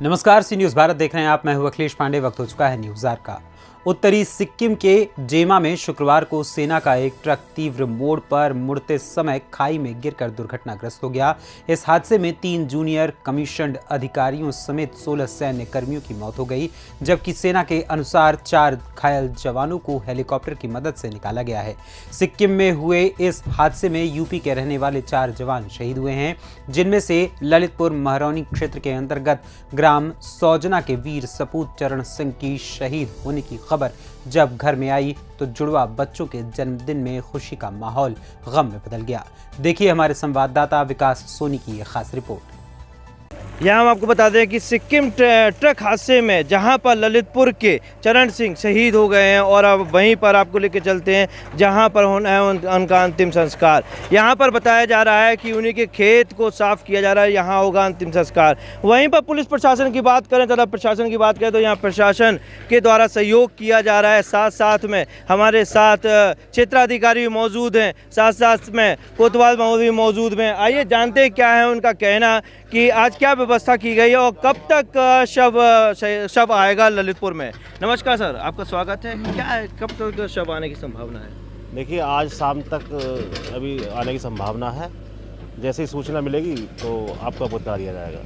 नमस्कार, सी न्यूज़ भारत देख रहे हैं आप। मैं हूं अखिलेश पांडे। वक्त हो चुका है न्यूज़ आवर का। उत्तरी सिक्किम के जेमा में शुक्रवार को सेना का एक ट्रक तीव्र मोड़ पर मुड़ते समय खाई में गिरकर दुर्घटनाग्रस्त हो गया। इस हादसे में 3 जूनियर कमीशन्ड अधिकारियों समेत 16 सैन्य कर्मियों की मौत हो गई, जबकि सेना के अनुसार 4 घायल जवानों को हेलीकॉप्टर की मदद से निकाला गया है। सिक्किम में हुए इस हादसे में यूपी के रहने वाले 4 जवान शहीद हुए हैं, जिनमें से ललितपुर महरौनी क्षेत्र के अंतर्गत ग्राम सौजना के वीर सपूत चरण सिंह की शहीद होने की खबर जब घर में आई तो जुड़वा बच्चों के जन्मदिन में खुशी का माहौल गम में बदल गया। देखिए हमारे संवाददाता विकास सोनी की ये खास रिपोर्ट। यहाँ हम आपको बता दें कि सिक्किम ट्रक हादसे में जहाँ पर ललितपुर के चरण सिंह शहीद हो गए हैं, और अब वहीं पर आपको लेकर चलते हैं जहाँ पर होना है उनका अंतिम संस्कार। यहाँ पर बताया जा रहा है कि उन्हीं के खेत को साफ किया जा रहा है, यहाँ होगा अंतिम संस्कार। वहीं पर पुलिस प्रशासन की बात करें, जिला प्रशासन की बात करें तो यहाँ प्रशासन के द्वारा सहयोग किया जा रहा है। साथ साथ में हमारे साथ क्षेत्राधिकारी भी मौजूद हैं, साथ साथ में कोतवाल भी मौजूद हैं। आइए जानते हैं क्या है उनका कहना कि आज क्या व्यवस्था की गई है और कब तक शव आएगा ललितपुर में। नमस्कार सर, आपका स्वागत है। क्या है, कब तक शव आने की संभावना है? देखिए, आज शाम तक अभी आने की संभावना है। जैसे ही सूचना मिलेगी तो आपका बता दिया जाएगा।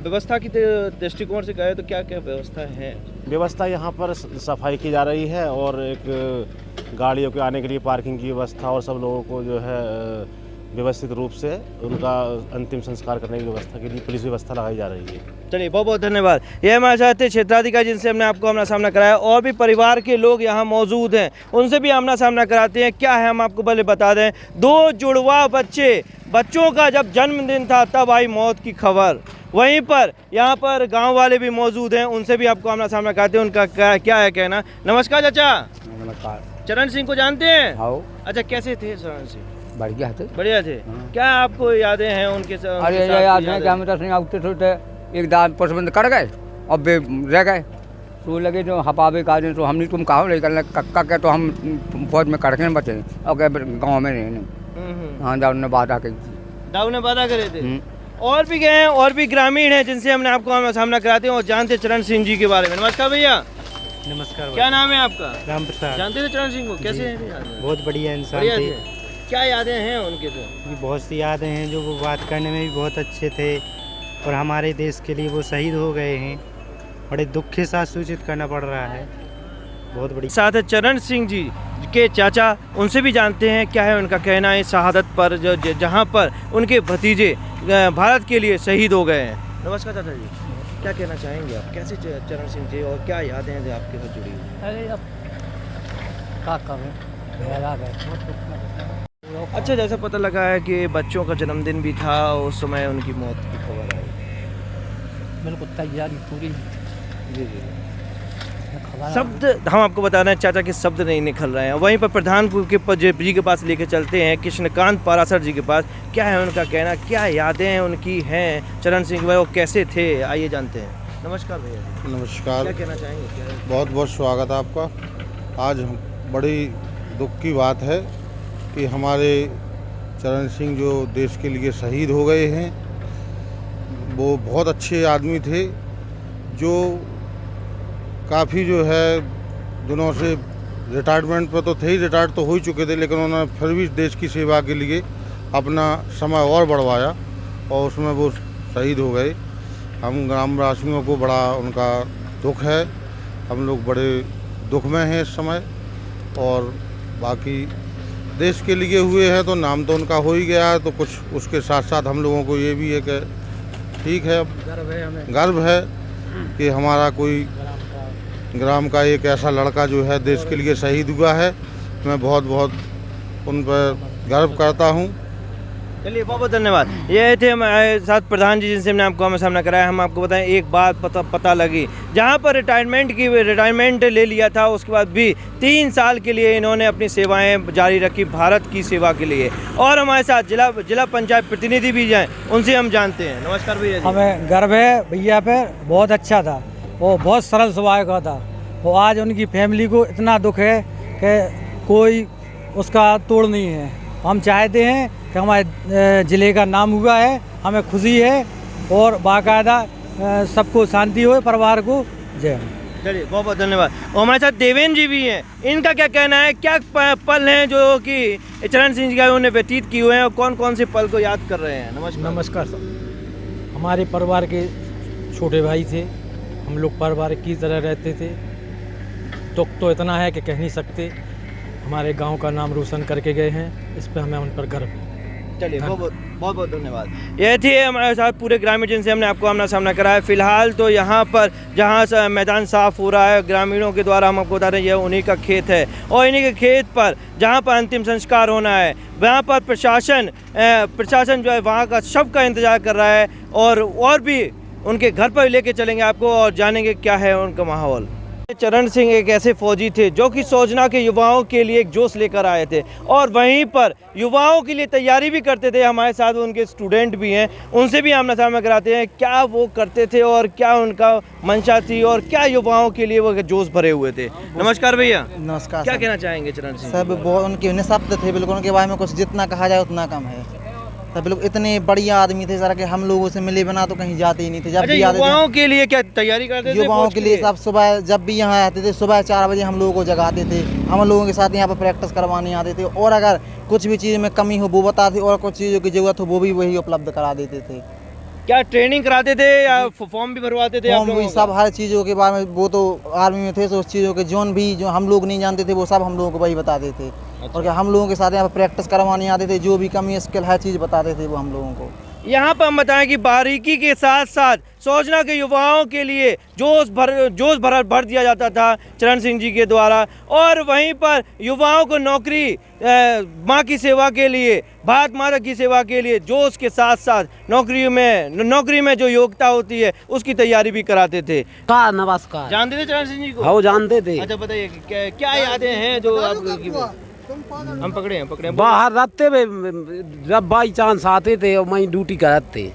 व्यवस्था की दृष्टिकोण से कहे तो क्या क्या व्यवस्था है? व्यवस्था यहाँ पर सफाई की जा रही है और एक गाड़ियों के आने के लिए पार्किंग की व्यवस्था, और सब लोगों को जो है व्यवस्थित रूप से उनका अंतिम संस्कार करने की व्यवस्था के लिए पुलिस व्यवस्था लगाई जा रही है। चलिए, बहुत बहुत धन्यवाद। ये हमारे साथ थे क्षेत्राधिकारी जिनसे हमने आपको आमना सामना कराया, और भी परिवार के लोग यहाँ मौजूद हैं, उनसे भी आमना सामना कराते हैं। क्या है, हम आपको पहले बता दें, 2 जुड़वा बच्चों का जब जन्मदिन था तब आई मौत की खबर। वहीं पर यहाँ पर गाँव वाले भी मौजूद हैं, उनसे भी आपको आमना सामना कराते हैं। उनका क्या है कहना। नमस्कार चाचा। नमस्कार। चरण सिंह को जानते हैं? हाँ। अच्छा, कैसे थे चरण सिंह? बढ़िया थे। बढ़िया थे। क्या आपको यादें हैं उनके साथ? अरे ये याद है कि हम तो नहीं आते थे, एक दाल पसंद कर गए और बे रह गए, तो लगे जो हपावे का तो हमने तुम कहा लेकर कक्का के तो हम फौज में कड़के बचे और गाँव में नहीं। हाँ, दाऊ ने बाधा की। दाऊ ने बाधा करे थे। और भी गए हैं, और भी ग्रामीण हैं जिनसे हमने आपको सामना कराते हैं और जानते चरण सिंह जी के बारे में। नमस्कार भैया। नमस्कार। क्या नाम है आपका? राम प्रसाद। जानते थे चरण सिंह को? कैसे हैं? बहुत बढ़िया इंसान थे। क्या यादें हैं उनके से? बहुत सी यादें हैं, जो वो बात करने में भी बहुत अच्छे थे और हमारे देश के लिए वो शहीद हो गए हैं। बड़े दुख के साथ सूचित करना पड़ रहा है। बहुत बड़ी साथ है चरण सिंह जी के चाचा, उनसे भी जानते हैं क्या है उनका कहना है शहादत पर, जो जहाँ पर उनके भतीजे भारत के लिए शहीद हो गए हैं। नमस्कार चाचा जी, क्या कहना चाहेंगे आप? कैसे चरण सिंह जी और क्या यादें हैं जो आपके साथ जुड़ी हुई? अरे अब क्या करें, अच्छा, जैसा पता लगा है कि बच्चों का जन्मदिन भी था, उस समय उनकी मौत की खबर आई। बिल्कुल तैयारी पूरी। जी जी। शब्द हम आपको बता रहे हैं चाचा के शब्द नहीं निकल रहे हैं। वहीं पर प्रधान जी के पास लेके चलते हैं, कृष्णकांत पारासर जी के पास। क्या है उनका कहना, क्या यादें उनकी हैं चरण सिंह भाई, वो कैसे थे, आइए जानते हैं। नमस्कार भैया। नमस्कार। क्या कहना चाहेंगे? बहुत बहुत स्वागत है आपका। आज बड़ी दुख की बात है कि हमारे चरण सिंह जो देश के लिए शहीद हो गए हैं, वो बहुत अच्छे आदमी थे, जो काफ़ी जो है दिनों से रिटायरमेंट पर तो थे ही, रिटायर्ड तो हो ही चुके थे, लेकिन उन्होंने फिर भी देश की सेवा के लिए अपना समय और बढ़वाया और उसमें वो शहीद हो गए। हम ग्रामवासियों को बड़ा उनका दुख है, हम लोग बड़े दुख में हैं इस समय। और बाकी देश के लिए हुए हैं तो नाम तो उनका हो ही गया है, तो कुछ उसके साथ साथ हम लोगों को ये भी है कि ठीक है, गर्व है कि हमारा कोई ग्राम का एक ऐसा लड़का जो है देश के लिए शहीद हुआ है। मैं बहुत बहुत उन पर गर्व करता हूँ। चलिए, बहुत बहुत धन्यवाद। ये थे हमारे साथ प्रधान जी जिनसे हमने आपको सामना कराया। हम आपको बताएं, एक बात पता लगी, जहाँ पर रिटायरमेंट ले लिया था, उसके बाद भी 3 साल के लिए इन्होंने अपनी सेवाएं जारी रखी भारत की सेवा के लिए। और हमारे साथ जिला पंचायत प्रतिनिधि भी हैं, उनसे हम जानते हैं। नमस्कार भैया जी। हमें गर्व है भैया पे, बहुत अच्छा था, वो बहुत सरल स्वभाव का था। वो आज उनकी फैमिली को इतना दुख है कि कोई उसका तोड़ नहीं है। हम चाहते हैं कि हमारे ज़िले का नाम हुआ है, हमें खुशी है और बाकायदा सबको शांति हो, परिवार को जय हो। चलिए बहुत बहुत धन्यवाद। और हमारे साथ देवेंद्र जी भी हैं, इनका क्या कहना है, क्या पल हैं जो कि चरण सिंह जी का उन्होंने व्यतीत किए हुए हैं और कौन कौन से पल को याद कर रहे हैं? नमस्कार। नमस्कार सर। हमारे परिवार के छोटे भाई थे, हम लोग परिवार की तरह रहते थे। दुख तो इतना है कि कह नहीं सकते। हमारे गांव का नाम रोशन करके गए हैं, इस पर हमें उन पर गर्व है। चलिए बहुत बहुत धन्यवाद। ये थी हमारे साथ पूरे ग्रामीण जिनसे हमने आपको आमना सामना कराया। फिलहाल तो यहाँ पर जहाँ मैदान साफ हो रहा है, ग्रामीणों के द्वारा हम आपको बता रहे हैं यह उन्हीं का खेत है और इन्हीं के खेत पर जहाँ पर अंतिम संस्कार होना है वहाँ पर प्रशासन जो है वहाँ का शव का इंतजार कर रहा है और भी उनके घर पर लेके चलेंगे आपको और जानेंगे क्या है उनका माहौल। चरण सिंह एक ऐसे फौजी थे जो कि सोजना के युवाओं के लिए एक जोश लेकर आए थे और वहीं पर युवाओं के लिए तैयारी भी करते थे। हमारे साथ उनके स्टूडेंट भी हैं, उनसे भी आमना सामना कराते हैं क्या वो करते थे और क्या उनका मंशा थी और क्या युवाओं के लिए वो जोश भरे हुए थे। नमस्कार भैया। नमस्कार। क्या कहना चाहेंगे चरण सिंह? सब बहुत उनके निःशब्द थे, बिल्कुल उनके बारे में कुछ जितना कहा जाए उतना कम है। सब बिल्कुल इतने बढ़िया आदमी थे सर कि हम लोगों से मिले बिना तो कहीं जाते ही नहीं थे। जब भी आते युवाओं के लिए क्या तैयारी करते थे? युवाओं के लिए सब सुबह जब भी यहाँ आते थे सुबह 4 बजे हम लोगों को जगाते थे, हम लोगों के साथ यहाँ पर प्रैक्टिस करवाने आते थे और अगर कुछ भी चीज़ में कमी हो वो बताते और कुछ चीज़ों की ज़रूरत हो वो भी वही उपलब्ध करा देते थे। क्या ट्रेनिंग कराते थे या फॉर्म भी भरवाते थे? फॉर्म भी सब हर चीज़ों के बारे में, वो तो आर्मी में थे तो उस चीज़ों के जोन भी जो हम लोग नहीं जानते थे वो सब हम लोगों को वही बताते थे। और क्या हम लोगों के साथ यहाँ पर प्रैक्टिस करवाने आते थे, जो भी कमी स्किल हर चीज़ बताते थे वो हम लोगों को। यहाँ पर हम बताएं कि बारीकी के साथ साथ सोजना के युवाओं के लिए जोश भर दिया जाता था चरण सिंह जी के द्वारा और वहीं पर युवाओं को नौकरी माँ की सेवा के लिए, भारत माता की सेवा के लिए जोश के साथ साथ नौकरी में जो योग्यता होती है उसकी तैयारी भी कराते थे। नमस्कार। जानते थे चरण सिंह जी को? हाँ जानते थे। अच्छा बताइए क्या यादें हैं जो आप हम पकड़े बाहर रहते जब बाई चांस आते थे और वहीं ड्यूटी कराते।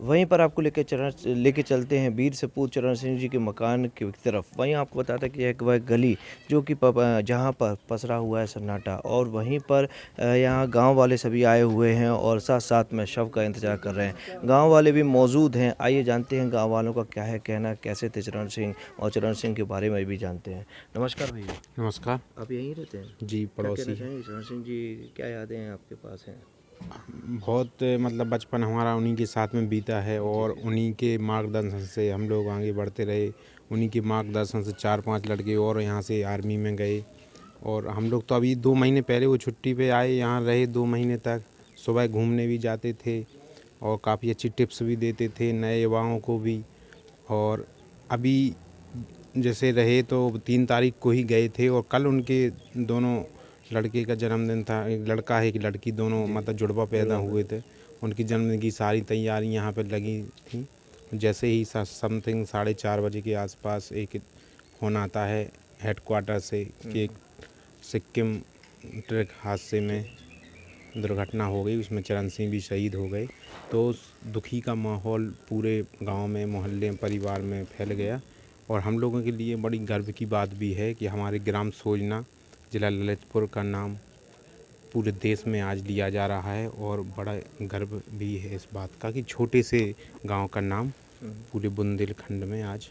वहीं पर आपको लेके चलते हैं वीर सपूत चरण सिंह जी के मकान की तरफ। वहीं आपको बताता है कि एक वह गली जो कि जहां पर पसरा हुआ है सन्नाटा और वहीं पर यहां गांव वाले सभी आए हुए हैं और साथ साथ में शव का इंतजार कर रहे हैं। गांव वाले भी मौजूद हैं, आइए जानते हैं गांव वालों का क्या है कहना, कैसे थे चरण सिंह और चरण सिंह के बारे में भी जानते हैं। नमस्कार भैया। नमस्कार। आप यहीं रहते हैं? जी पड़ोसी। चरण सिंह जी क्या यादें हैं आपके पास हैं? बहुत मतलब बचपन हमारा उन्हीं के साथ में बीता है और उन्हीं के मार्गदर्शन से हम लोग आगे बढ़ते रहे। उन्हीं के मार्गदर्शन से 4-5 लड़के और यहाँ से आर्मी में गए और हम लोग तो अभी 2 महीने पहले वो छुट्टी पे आए, यहाँ रहे 2 महीने तक। सुबह घूमने भी जाते थे और काफ़ी अच्छी टिप्स भी देते थे नए युवाओं को भी। और अभी जैसे रहे तो 3 तारीख को ही गए थे और कल उनके दोनों लड़के का जन्मदिन था। एक लड़का है एक लड़की, दोनों मतलब जुड़वा पैदा हुए थे। उनकी जन्मदिन की सारी तैयारी यहाँ पर लगी थी। जैसे ही समथिंग 4:30 बजे के आसपास एक फ़ोन आता है हेडक्वार्टर से कि एक सिक्किम ट्रक हादसे में दुर्घटना हो गई, उसमें चरण सिंह भी शहीद हो गए। तो उस दुखी का माहौल पूरे गांव में, मोहल्ले, परिवार में फैल गया और हम लोगों के लिए बड़ी गर्व की बात भी है कि हमारे ग्राम सोजना जिला ललितपुर का नाम पूरे देश में आज लिया जा रहा है और बड़ा गर्व भी है इस बात का कि छोटे से गांव का नाम पूरे बुंदेलखंड में आज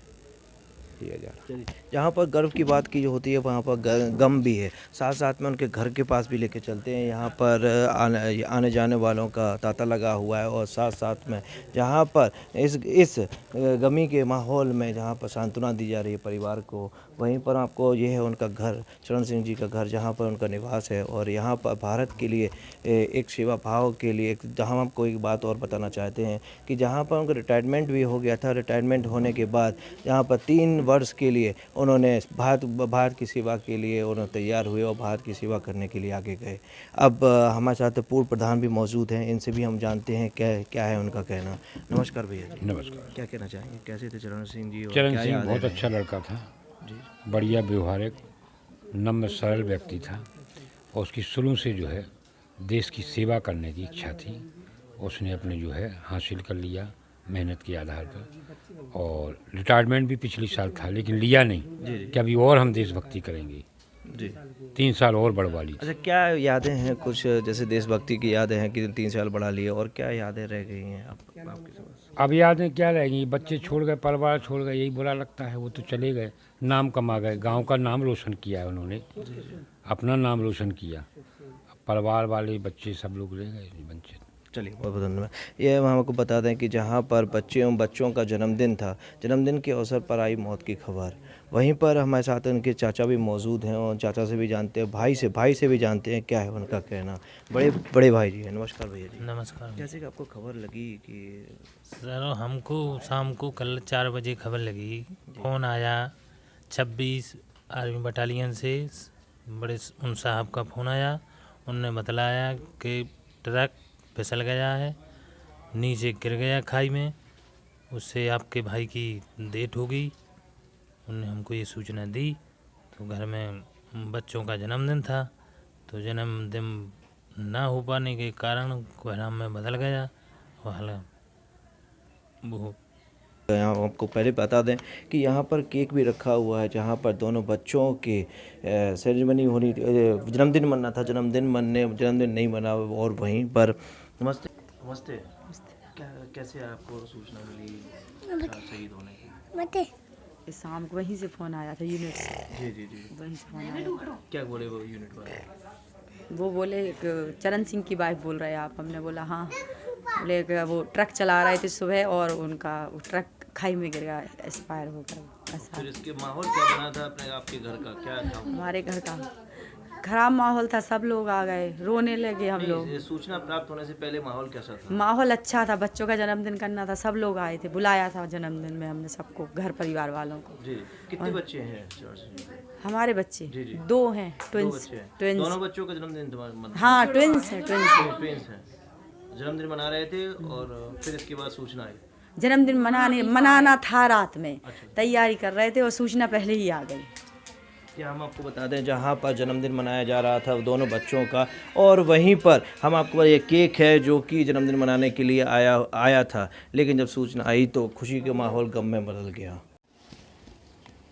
लिया जा रहा है। जहाँ पर गर्व की बात की जो होती है वहाँ पर गम भी है। साथ साथ में उनके घर के पास भी लेके चलते हैं। यहाँ पर आने जाने वालों का तांता लगा हुआ है और साथ साथ में जहाँ पर इस गमी के माहौल में जहाँ पर सांत्वना दी जा रही है परिवार को, वहीं पर आपको ये है उनका घर, चरण सिंह जी का घर, जहाँ पर उनका निवास है। और यहाँ पर भारत के लिए एक सेवा भाव के लिए जहाँ आपको एक बात और बताना चाहते हैं कि जहाँ पर उनका रिटायरमेंट भी हो गया था। रिटायरमेंट होने के बाद यहाँ पर 3 वर्ष के लिए उन्होंने भारत की सेवा के लिए उन्होंने तैयार हुए और भारत की सेवा करने के लिए आगे गए। अब हमारे साथ पूर्व प्रधान भी मौजूद हैं, इनसे भी हम जानते हैं क्या है उनका कहना। नमस्कार भैया जी। नमस्कार। क्या कहना चाहेंगे, कैसे थे चरण सिंह जी? चरण सिंह बहुत अच्छा लड़का था जी, बढ़िया व्यवहारिक, नम्र सरल व्यक्ति था और उसकी शुरू से जो है देश की सेवा करने की इच्छा थी। उसने अपने जो है हासिल कर लिया मेहनत के आधार पर और रिटायरमेंट भी पिछले साल था लेकिन लिया नहीं कि अभी और हम देशभक्ति करेंगे। जी 3 साल और बढ़वा ली। अच्छा, क्या यादें हैं कुछ, जैसे देशभक्ति की यादें हैं कि 3 साल बढ़ा लिए, और क्या यादें रह गई हैं आपके पास? अब यादें क्या रहेंगी, बच्चे छोड़ गए, परिवार छोड़ गए, यही बुरा लगता है। वो तो चले गए, नाम कमा गए, गांव का नाम रोशन किया है उन्होंने, अपना नाम रोशन किया। परिवार वाले बच्चे सब लोग रह गए बच्चे। चलिए, बहुत बहुत धन्यवाद। ये हम आपको बता दें कि जहाँ पर बच्चों का जन्मदिन था, जन्मदिन के अवसर पर आई मौत की खबर। वहीं पर हमारे साथ उनके चाचा भी मौजूद हैं, और चाचा से भी जानते हैं, भाई से भी जानते हैं क्या है उनका कहना। बड़े भाई जी हैं। नमस्कार भैया जी। नमस्कार। जैसे कि आपको खबर लगी कि सर, हमको शाम को कल 4 बजे खबर लगी, फ़ोन आया 26 आर्मी बटालियन से, बड़े उन साहब का फ़ोन आया। उनने बतलाया कि ट्रक फिसल गया है, नीचे गिर गया खाई में, उससे आपके भाई की डेथ हो गई। उनने हमको ये सूचना दी, तो घर में बच्चों का जन्मदिन था, तो जन्मदिन ना हो पाने के कारण कोहराम में बदल गया। और वो यहाँ आपको पहले बता दें कि यहाँ पर केक भी रखा हुआ है, जहाँ पर दोनों बच्चों की सेरेमनी होनी, जन्मदिन मनना था, जन्मदिन नहीं मना। और वहीं पर नमस्ते। नमस्ते। क्या कैसे आपको सूचना मिली शहीद होने की? शाम को वहीं से फ़ोन आया था, यूनिट से। जी जी जी, वहीं से फ़ोन आया। क्या बोले वो यूनिट वाले? वो बोले चरण सिंह की वाइफ बोल रहे हैं आप? हमने बोला हाँ। बोले वो ट्रक चला रहे थे सुबह, और उनका वो ट्रक खाई में गिर गया, एक्सपायर होकर। ऐसा। फिर इसके माहौल क्या बना था अपने आपके घर का, क्या था? हमारे घर का खराब माहौल था, सब लोग आ गए, रोने लगे हम लोग। ये सूचना प्राप्त होने से पहले माहौल कैसा था? माहौल अच्छा था, बच्चों का जन्मदिन करना था, सब लोग आए थे, बुलाया था जन्मदिन में हमने सबको, घर परिवार वालों को। जी। कितने बच्चे हैं? हमारे बच्चे जी जी। 2 हैं, ट्विंस। दोनों बच्चों का जन्मदिन तुम्हारा? हाँ, ट्विंस हैं। जन्मदिन मना रहे थे, और फिर इसके बाद सूचना आई? जन्मदिन मनाना था रात में। अच्छा। तैयारी कर रहे थे और सूचना पहले ही आ गई। क्या हम आपको बता दें, जहाँ पर जन्मदिन मनाया जा रहा था दोनों बच्चों का, और वहीं पर हम आपको ये केक है जो कि जन्मदिन मनाने के लिए आया था, लेकिन जब सूचना आई तो खुशी के माहौल गम में बदल गया।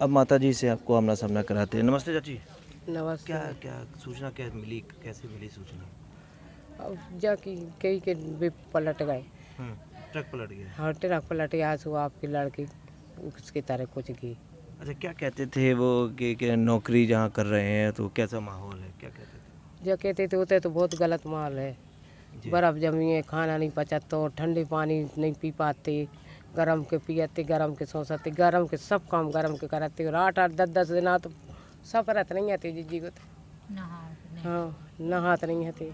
अब माता जी से आपको आमना सामना कराते हैं। नमस्ते चाची। नमस्कार। क्या सूचना क्या मिली, कैसे मिली सूचना? अब जाके कई के भी पलट गए। ट्रक पलट गया? हाँ, ट्रक पलट गया, तो आपकी लड़की उसकी तरह कुछ की। अच्छा, क्या कहते थे वो कि नौकरी जहाँ कर रहे हैं, तो कैसा माहौल है, क्या कहते थे? जो कहते थे होते तो बहुत गलत माहौल है। बर्फ़ जमी है, खाना नहीं पचा, तो ठंडे पानी नहीं पी पाते, गरम के पियते, गरम के सोचते, गरम के सब काम गरम के कराते, और 8-8 10-10 दिन तो सब रहते नहीं आते जी को। हाँ, नहाते नहीं आते।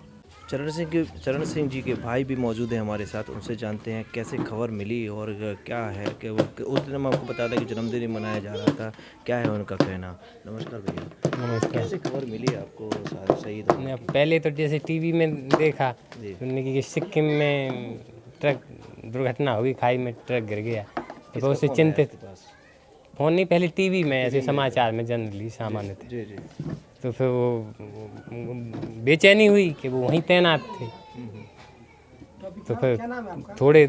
चरण सिंह जी के भाई भी मौजूद हैं हमारे साथ, उनसे जानते हैं कैसे खबर मिली और क्या है कि वो उस दिन हम आपको बता दें कि जन्मदिन ही मनाया जा रहा था, क्या है उनका कहना। नमस्कार भैया। नमस्कार। कैसे खबर मिली आपको शहीद होने की? पहले तो जैसे टीवी में देखा कि सिक्किम में ट्रक दुर्घटना हुई, खाई में ट्रक गिर गया, तो उससे चिंतित। फ़ोन नहीं, पहले टीवी में ऐसे समाचार में जनरली सामान्य थे। जी जी। तो फिर वो बेचैनी हुई कि वो वहीं तैनात थे। तो फिर थोड़े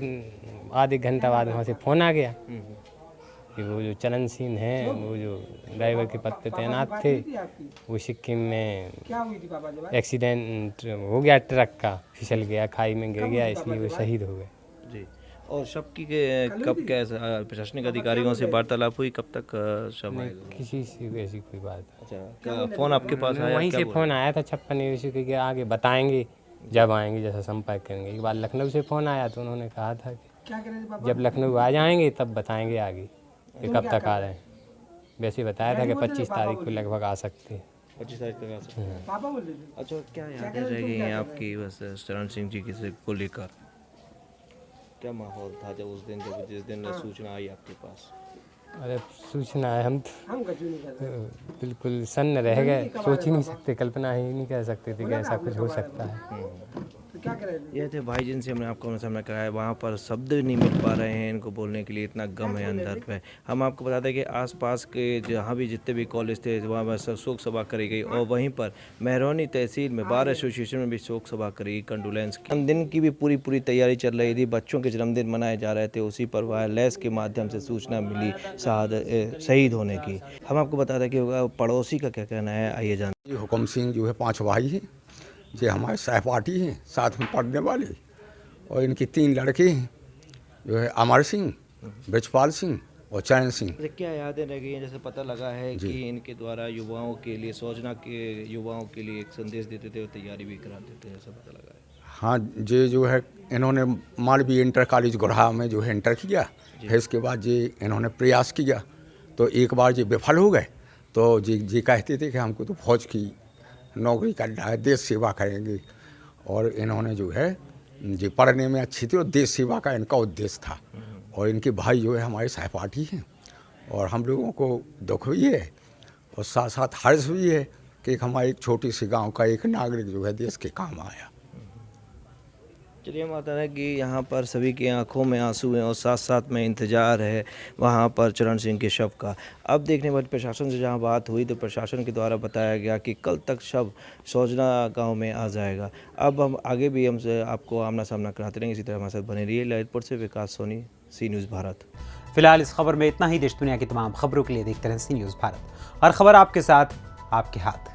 आधे घंटा बाद वहाँ से फ़ोन आ गया कि वो जो चरण सिंह हैं, वो जो ड्राइवर के पद पे तैनात थे, वो सिक्किम में एक्सीडेंट हो गया, ट्रक का फिसल गया, खाई में गिर गया, इसलिए वो शहीद हो गए। जी। और शव की कब कैसे प्रशासनिक अधिकारियों से वार्तालाप हुई, कब तक शव आएगा? किसी से ऐसी कोई बात। अच्छा, फ़ोन आपके पास आया? वहीं से फ़ोन आया था 56 के आगे बताएंगे जब आएंगे, जैसा संपर्क करेंगे। एक बार लखनऊ से फ़ोन आया तो उन्होंने कहा था कि जब लखनऊ आ जाएंगे तब बताएंगे आगे कि कब तक आ रहे हैं। वैसे बताया था कि 25 तारीख को लगभग आ सकते हैं। 25 तारीख तक आ सकते हैं। अच्छा, क्या यादें रह गई हैं आपकी बस चरण सिंह जी को लेकर? क्या माहौल था जब उस दिन, जब जिस दिन सूचना आई आपके पास? अरे सूचना है, हम तो बिल्कुल सन्न रह गए, सोच ही नहीं सकते, कल्पना ही नहीं कर सकते थे कि ऐसा कुछ हो सकता है। ये थे भाई जिनसे हमने आपको सामना कराया। वहाँ पर शब्द नहीं मिल पा रहे हैं इनको बोलने के लिए, इतना गम है अंदर पे। हम आपको बता दें कि आसपास के जहाँ भी जितने भी कॉलेज थे वहाँ पर शोक सभा करी गई और वहीं पर मेहरौनी तहसील में बार एसोसिएशन में भी शोक सभा करी गई, कंडोलेंस की। जन्मदिन की भी पूरी तैयारी चल रही थी, बच्चों के जन्मदिन मनाए जा रहे थे, उसी पर वायरलेस के माध्यम से सूचना मिली शहीद होने की। हम आपको बता दें कि पड़ोसी का क्या कहना है, आइए जान। हुकम सिंह जो है 5 भाई हैं, ये हमारे सहपाठी हैं, साथ में पढ़ने वाले, और इनकी 3 लड़के हैं जो है अमर सिंह, ब्रजपाल सिंह और चरण सिंह। क्या यादें रह गई हैं? जैसे पता लगा है कि इनके द्वारा युवाओं के लिए, सोचना के युवाओं के लिए एक संदेश देते थे और तैयारी भी कराते थे, ऐसा पता लगा है। हाँ, ये जो है इन्होंने मालवीय इंटर कॉलेज गुरहा में जो है इंटर किया, फिर इसके बाद ये इन्होंने प्रयास किया तो एक बार ये विफल हो गए, तो जी कहते थे कि हमको तो फौज की नौकरी करना है, देश सेवा करेंगे, और इन्होंने जो है जी पढ़ने में अच्छी थी और देश सेवा का इनका उद्देश्य था। और इनके भाई जो है हमारे सहपाठी हैं और हम लोगों को दुख भी है और साथ साथ हर्ष भी है कि हमारे एक छोटी सी गांव का एक नागरिक जो है देश के काम आया। चलिए, हम बताना है कि यहाँ पर सभी की आंखों में आंसू हैं और साथ साथ में इंतज़ार है वहाँ पर चरण सिंह के शव का। अब देखने बाद प्रशासन से जहाँ बात हुई तो प्रशासन के द्वारा बताया गया कि कल तक शव सोजना गांव में आ जाएगा। अब हम आगे भी हमसे आपको आमना सामना कराते रहेंगे, इसी तरह हमारे साथ बने रहिए। ललितपुर से विकास सोनी, सी न्यूज़ भारत। फिलहाल इस खबर में इतना ही। देश दुनिया की तमाम खबरों के लिए देखते रहें सी न्यूज़ भारत। हर खबर आपके साथ, आपके हाथ।